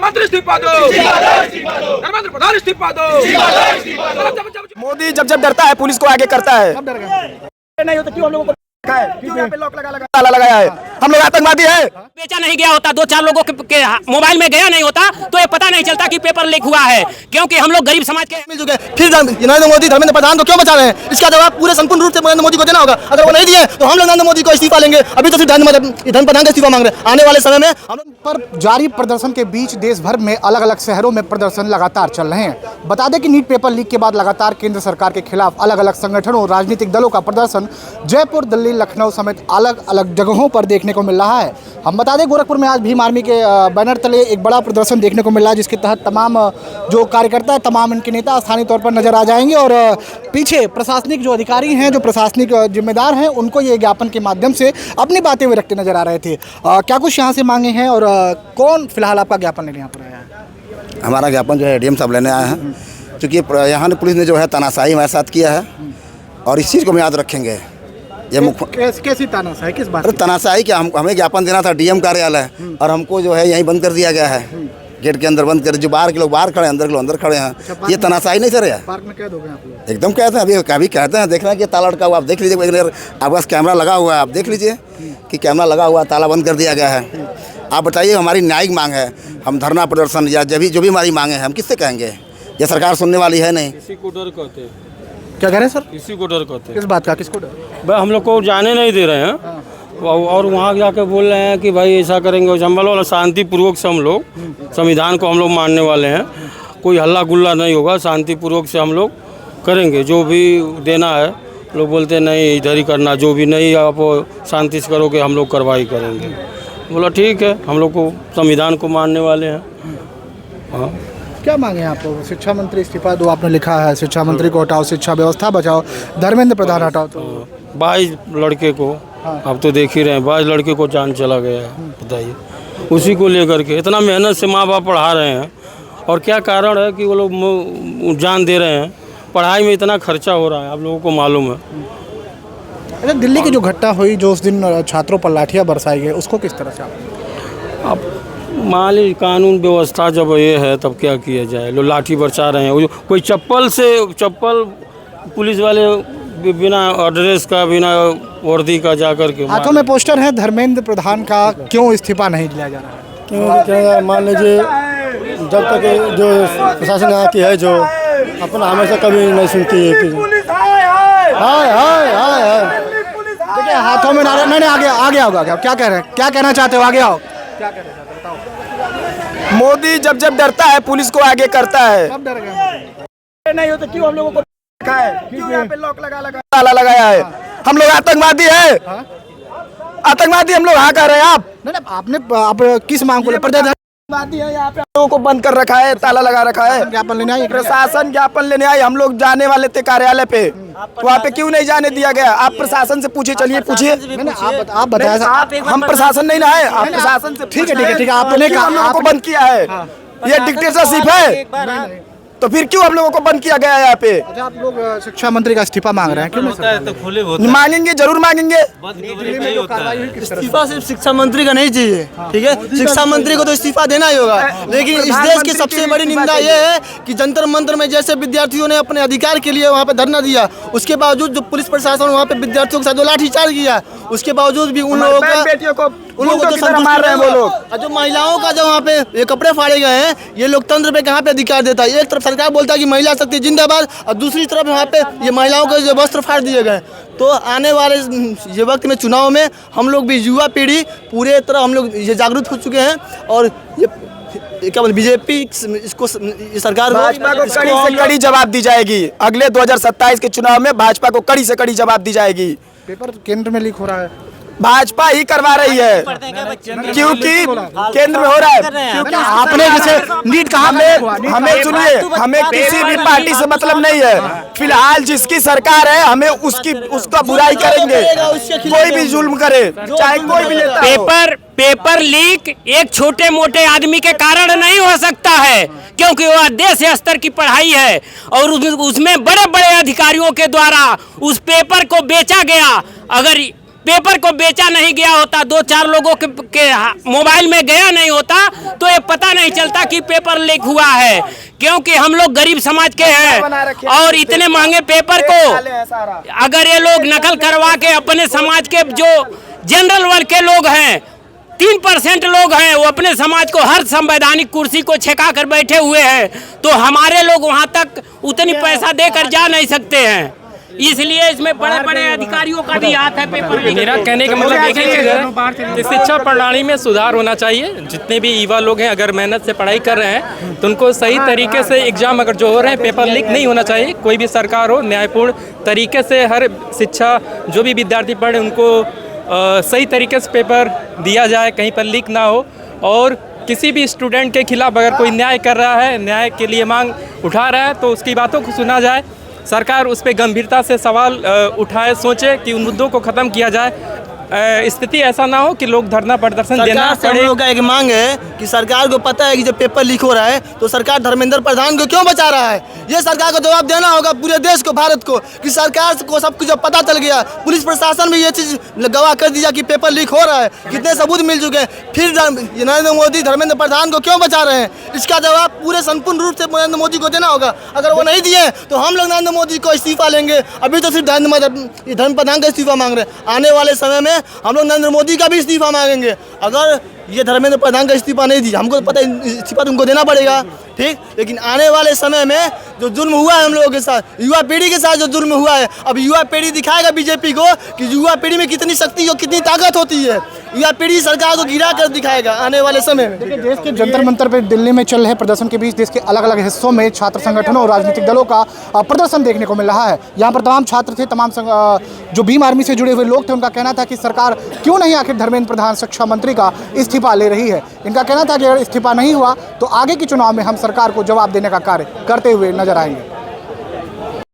मंत्री इस्तीफा दो, धर्मेंद्र प्रधान इस्तीफा दो। मोदी जब जब डरता है पुलिस को आगे करता है। सब डर गए नहीं होता, क्यों हम लोगों को ताला लगाया है? हम लोग आतंकवादी है? बेचा नहीं गया होता, दो चार लोगों के मोबाइल में गया नहीं होता तो ये पता नहीं चलता कि पेपर लीक हुआ है, क्योंकि हम लोग गरीब समाज के मिल चुके हैं। फिर नरेंद्र मोदी धर्मेंद्र प्रधान को क्यों बचा रहे हैं? इसका जवाब पूरे संपूर्ण रूप से नरेंद्र मोदी को देना होगा। अगर वो नहीं दिए तो हम लोग नरेंद्र मोदी को इस्तीफा लेंगे। अभी तो सिर्फ धर्मेंद्र प्रधान का इस्तीफा मांग रहे हैं। आने वाले समय में हम लोग पर जारी प्रदर्शन के बीच देश भर में अलग अलग शहरों में प्रदर्शन लगातार चल रहे हैं। बता दें कि नीट पेपर लीक के बाद लगातार केंद्र सरकार के खिलाफ अलग अलग संगठनों और राजनीतिक दलों का प्रदर्शन जयपुर, दिल्ली, लखनऊ समेत अलग अलग जगहों पर देखने को मिल रहा है। हम बता दें गोरखपुर में आज भीम आर्मी के बैनर तले एक बड़ा प्रदर्शन देखने को मिल रहा है, जिसके तहत तमाम जो कार्यकर्ता है, तमाम इनके नेता स्थानीय तौर पर नजर आ जाएंगे और पीछे प्रशासनिक जो अधिकारी हैं, जो प्रशासनिक जिम्मेदार हैं, उनको ये ज्ञापन के माध्यम से अपनी बातें हुए रखते नजर आ रहे थे। क्या कुछ यहाँ से मांगे हैं और कौन फिलहाल आपका ज्ञापन लेने यहाँ पर आया है? हमारा ज्ञापन जो है डीएम साहब लेने आए हैं, क्योंकि यहाँ पुलिस ने जो है तानाशाही हमारे साथ किया है और इस चीज़ को हम याद रखेंगे। ये कैसी तानाशाही, किस बात? अरे तानाशाही क्या, हमें ज्ञापन देना था डीएम कार्यालय और हमको जो है यहीं बंद कर दिया गया है। गेट के अंदर बंद कर, जो बाहर के लोग बाहर खड़े हैं, अंदर के लोग अंदर खड़े हैं। ये तानाशाही नहीं सर है। पार्क में कैद हो गए आप लोग? एकदम कहते हैं, अभी कहते हैं, देख रहे हैं कि ताला लटका हुआ, आप देख लीजिए। आपके पास कैमरा लगा हुआ है, आप देख लीजिए कि कैमरा लगा हुआ, ताला बंद कर दिया गया है। आप बताइए, हमारी न्यायिक मांग है, हम धरना प्रदर्शन या जो भी हमारी मांगे हैं, हम किससे कहेंगे? ये सरकार सुनने वाली है नहीं। किसी को डर कहते हैं। क्या कह रहे हैं सर? किसी को डर कहते हैं। किस बात का? किसको डर? भाई हम लोग को जाने नहीं दे रहे हैं और वहाँ जाके बोल रहे हैं कि भाई ऐसा करेंगे वैसा। वाला शांतिपूर्वक से हम लोग संविधान को हम लोग मानने वाले हैं। कोई हल्ला गुल्ला नहीं होगा, शांतिपूर्वक से हम लोग करेंगे। जो भी देना है, लोग बोलते हैं नहीं इधर ही करना, जो भी नहीं आप शांति से करोगे हम लोग कार्रवाई करेंगे। बोला ठीक है, हम लोग को संविधान को मानने वाले हैं। हाँ, क्या मांगे आप? शिक्षा मंत्री इस्तीफा दो आपने लिखा है, शिक्षा मंत्री को हटाओ, शिक्षा व्यवस्था बचाओ, धर्मेंद्र प्रधान हटाओ। तो 22 लड़के को अब तो देख ही रहे हैं, 22 लड़के को जान चला गया है। बताइए, उसी को लेकर के इतना मेहनत से माँ बाप पढ़ा रहे हैं और क्या कारण है कि वो लोग जान दे रहे हैं? पढ़ाई में इतना खर्चा हो रहा है, आप लोगों को मालूम है। अच्छा, दिल्ली की जो घटना हुई, जो उस दिन छात्रों पर लाठियाँ बरसाई गई, उसको किस तरह से अब मान लीजिए कानून व्यवस्था जब ये है तब क्या किया जाए? लोग लाठी बरसा रहे हैं। कोई चप्पल पुलिस वाले बिना एड्रेस का, बिना वर्दी का जाकर के हाथों में पोस्टर है धर्मेंद्र प्रधान का, क्यों इस्तीफा नहीं दिया जा रहा है? क्यों? मान लीजिए जब तक जो प्रशासन यहाँ की है, जो अपना हमेशा कभी नहीं सुनती है कि देखिए हाथों में नारा। नहीं, आगे आओ। क्या कह रहे हैं? क्या कहना चाहते हो? आगे आओ। क्या कहना चाहते हो? बताओ। मोदी जब जब डरता है पुलिस को आगे करता है। सब डर गए नहीं होता, क्यों हम लोगों को क्यों यहाँ पे लॉक ताला लगाया है? हम लोग आतंकवादी है? आतंकवादी हम लोग हाँ कह रहे हैं। आप किस मांग को आतंकवादी है? यहाँ पे लोगों को बंद कर रखा है, ताला लगा रखा है। ज्ञापन लेने आए? प्रशासन ज्ञापन लेने आए। हम लोग जाने वाले थे कार्यालय पे, वहाँ पे क्यों नहीं जाने दिया गया? आप प्रशासन से पूछिए, चलिए पूछिए। आप बताया। हम प्रशासन नहीं ना है, आप प्रशासन से। ठीक है, आपने हम लोगों को बंद किया है। ये डिक्टेटरशिप है, तो फिर क्यों हम लोगों को बंद किया गया है यहाँ पे? अच्छा, आप लोग शिक्षा मंत्री का इस्तीफा मांग रहे हैं, क्यों नहीं? मांगेंगे, जरूर मांगेंगे। इस्तीफा सिर्फ शिक्षा मंत्री का नहीं चाहिए, ठीक है? शिक्षा मंत्री को तो इस्तीफा देना ही होगा, लेकिन इस देश की सबसे बड़ी निंदा ये है कि जंतर मंतर में जैसे विद्यार्थियों ने अपने अधिकार के लिए वहाँ पे धरना दिया, उसके बावजूद जो पुलिस प्रशासन वहाँ पे विद्यार्थियों के साथ लाठीचार्ज किया, उसके बावजूद भी उन लोगों को तो मार रहे हैं वो लोग। जो महिलाओं का जो वहाँ पे ये कपड़े फाड़े गए हैं, ये लोकतंत्र पे कहाँ पे अधिकार देता है? एक तरफ सरकार बोलता है कि महिला शक्ति जिंदाबाद, और दूसरी तरफ वहाँ पे ये महिलाओं के जो वस्त्र फाड़ दिए गए। तो आने वाले ये वक्त में चुनाव में हम लोग भी युवा पीढ़ी पूरे तरह हम लोग ये जागरूक हो चुके हैं और ये क्या बोले बीजेपी इसको सरकार भाजपा को कड़ी से कड़ी जवाब दी जाएगी। अगले 2027 के चुनाव में भाजपा को कड़ी से कड़ी जवाब दी जाएगी। पेपर केंद्र में लीक हो रहा है, भाजपा ही करवा रही है, क्योंकि केंद्र में हो रहा है। क्योंकि आपने जैसे नीट कहा, हमें सुनिए, हमें किसी भी पार्टी से मतलब नहीं है। फिलहाल जिसकी सरकार है, हमें उसका बुराई करेंगे, कोई भी जुल्म करे, चाहे कोई भी नेता हो। पेपर लीक एक छोटे मोटे आदमी के कारण नहीं हो सकता है, क्योंकि वह देश स्तर की पढ़ाई है और उसमें बड़े बड़े अधिकारियों के द्वारा उस पेपर को बेचा गया। अगर पेपर को बेचा नहीं गया होता, दो चार लोगों के मोबाइल में गया नहीं होता, तो ये पता नहीं नहीं चलता कि पेपर लीक हुआ है, क्योंकि हम लोग गरीब समाज के हैं और इतने महंगे पेपर को अगर ये लोग नकल करवा के अपने समाज के जो जनरल वर्ग के लोग हैं 3% लोग हैं, वो अपने समाज को हर संवैधानिक कुर्सी को छेका कर बैठे हुए हैं, तो हमारे लोग वहां तक उतनी पैसा देकर जा नहीं सकते हैं। इसलिए इसमें बड़े बड़े अधिकारियों का भी हाथ है पेपर लीक। मेरा कहने का मतलब एक ही चीज़ है कि शिक्षा प्रणाली में सुधार होना चाहिए। जितने भी युवा लोग हैं अगर मेहनत से पढ़ाई कर रहे हैं तो उनको सही तरीके से एग्जाम अगर जो हो रहे हैं पेपर लीक नहीं होना चाहिए। कोई भी सरकार हो न्यायपूर्ण तरीके से हर शिक्षा जो भी विद्यार्थी पढ़े उनको सही तरीके से पेपर दिया जाए, कहीं पर लीक ना हो। और किसी भी स्टूडेंट के खिलाफ अगर कोई न्याय कर रहा है, न्याय के लिए मांग उठा रहा है तो उसकी बातों को सुना जाए, सरकार उस पर गंभीरता से सवाल उठाए, सोचे कि उन मुद्दों को ख़त्म किया जाए। स्थिति ऐसा ना हो कि लोग धरना प्रदर्शन देना सरकार से हम लोग का एक मांग है कि सरकार को पता है कि जब पेपर लीक हो रहा है तो सरकार धर्मेंद्र प्रधान को क्यों बचा रहा है। ये सरकार को जवाब देना होगा पूरे देश को, भारत को, कि सरकार को सब कुछ जब पता चल गया, पुलिस प्रशासन भी ये चीज़ गवाह कर दिया कि पेपर लीक हो रहा है, कितने सबूत मिल चुके हैं, फिर नरेंद्र मोदी धर्मेंद्र प्रधान को क्यों बचा रहे हैं। इसका जवाब पूरे संपूर्ण रूप से नरेंद्र मोदी को देना होगा। अगर वो नहीं दिए तो हम लोग नरेंद्र मोदी को इस्तीफा लेंगे। अभी तो सिर्फ धर्मेंद्र प्रधान का इस्तीफा मांग रहे हैं, आने वाले समय में हम लोग नरेंद्र मोदी का भी इस्तीफा मांगेंगे। अगर ये धर्मेंद्र प्रधान का इस्तीफा नहीं दिया, हमको पता है इस्तीफा तुमको देना पड़ेगा, ठीक, लेकिन आने वाले समय में जो जुल्म हुआ है हम लोगों के साथ, युवा पीढ़ी के साथ जो जुल्म हुआ है, अब युवा पीढ़ी दिखाएगा बीजेपी को कि युवा पीढ़ी में कितनी शक्ति और कितनी ताकत होती है। युवा पीढ़ी सरकार को गिरा कर दिखाएगा आने वाले समय में। देखिए, देश के जंतर मंतर पे दिल्ली में चल रहे प्रदर्शन के बीच देश के अलग अलग हिस्सों में छात्र संगठनों और राजनीतिक दलों का प्रदर्शन देखने को मिल रहा है। यहाँ पर तमाम छात्र थे, तमाम जो भीम आर्मी से जुड़े हुए लोग थे, उनका कहना था कि सरकार क्यों नहीं आखिर धर्मेंद्र प्रधान शिक्षा मंत्री का इस्तीफा ले रही है। इनका कहना था कि अगर इस्तीफा नहीं हुआ तो आगे के चुनाव में हम सरकार को जवाब देने का कार्य करते हुए नजर आएंगे।